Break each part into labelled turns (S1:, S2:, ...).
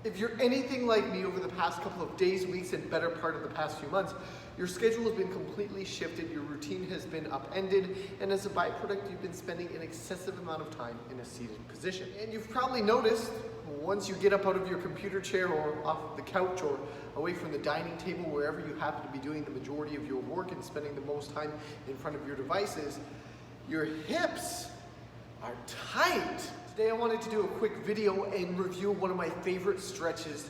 S1: If you're anything like me over the past couple of days, weeks, and better part of the past few months, your schedule has been completely shifted, your routine has been upended, and as a byproduct, you've been spending an excessive amount of time in a seated position. And you've probably noticed, once you get up out of your computer chair or off the couch or away from the dining table, wherever you happen to be doing the majority of your work and spending the most time in front of your devices, your hips are tight. Today I wanted to do a quick video and review one of my favorite stretches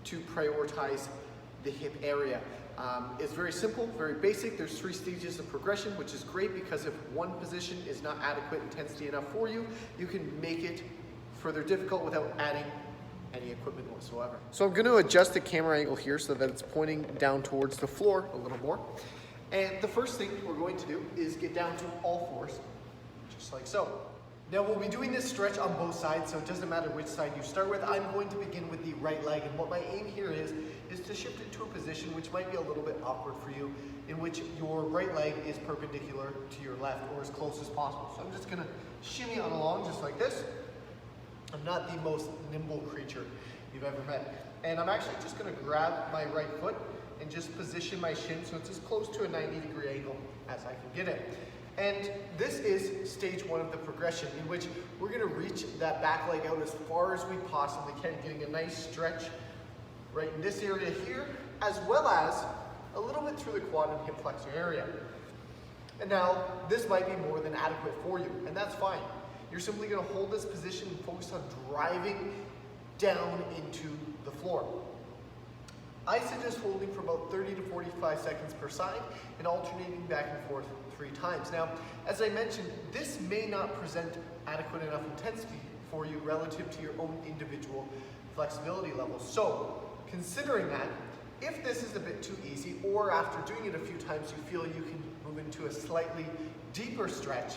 S1: to prioritize the hip area. It's very simple, very basic. There's 3 stages of progression, which is great because if one position is not adequate intensity enough for you, you can make it further difficult without adding any equipment whatsoever. So I'm going to adjust the camera angle here so that it's pointing down towards the floor a little more. And the first thing we're going to do is get down to all fours, just like so. Now we'll be doing this stretch on both sides, so it doesn't matter which side you start with. I'm going to begin with the right leg, and what my aim here is to shift it to a position which might be a little bit awkward for you, in which your right leg is perpendicular to your left, or as close as possible. So I'm just gonna shimmy on along just like this. I'm not the most nimble creature you've ever met. And I'm actually just gonna grab my right foot and just position my shin so it's as close to a 90-degree angle as I can get it. And this is stage 1 of the progression, in which we're gonna reach that back leg out as far as we possibly can, getting a nice stretch right in this area here, as well as a little bit through the quad and hip flexor area. And now, this might be more than adequate for you, and that's fine. You're simply gonna hold this position and focus on driving down into the floor. I suggest holding for about 30 to 45 seconds per side and alternating back and forth 3 times. Now, as I mentioned, this may not present adequate enough intensity for you relative to your own individual flexibility levels. So, considering that, if this is a bit too easy, or after doing it a few times you feel you can move into a slightly deeper stretch,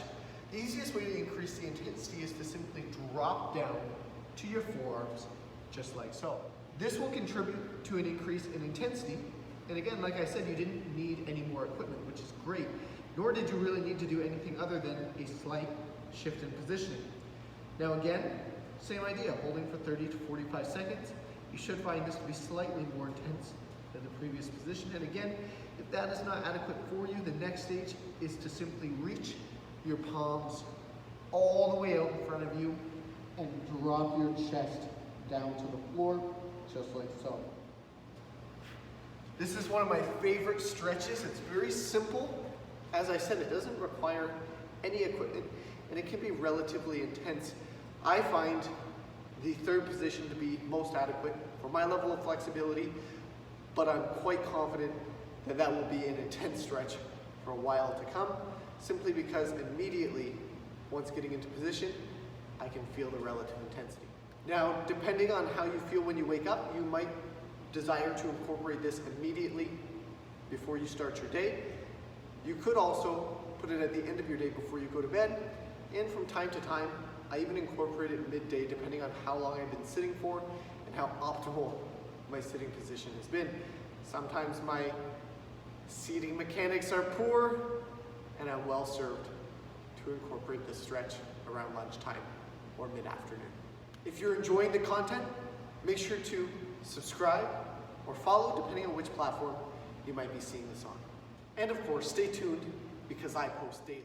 S1: the easiest way to increase the intensity is to simply drop down to your forearms, just like so. This will contribute to an increase in intensity, and again, like I said, you didn't need any more equipment, which is great, nor did you really need to do anything other than a slight shift in positioning. Now again, same idea, holding for 30 to 45 seconds. You should find this to be slightly more intense than the previous position, and again, if that is not adequate for you, the next stage is to simply reach your palms all the way out in front of you and drop your chest down to the floor, just like so. This is one of my favorite stretches. It's very simple. As I said, it doesn't require any equipment, and it can be relatively intense. I find the 3rd position to be most adequate for my level of flexibility, but I'm quite confident that that will be an intense stretch for a while to come, simply because immediately, once getting into position, I can feel the relative intensity. Now, depending on how you feel when you wake up, you might desire to incorporate this immediately before you start your day. You could also put it at the end of your day before you go to bed, and from time to time, I even incorporate it midday depending on how long I've been sitting for and how optimal my sitting position has been. Sometimes my seating mechanics are poor, and I'm well served to incorporate this stretch around lunchtime or mid-afternoon. If you're enjoying the content, make sure to subscribe or follow depending on which platform you might be seeing this on. And of course, stay tuned because I post daily.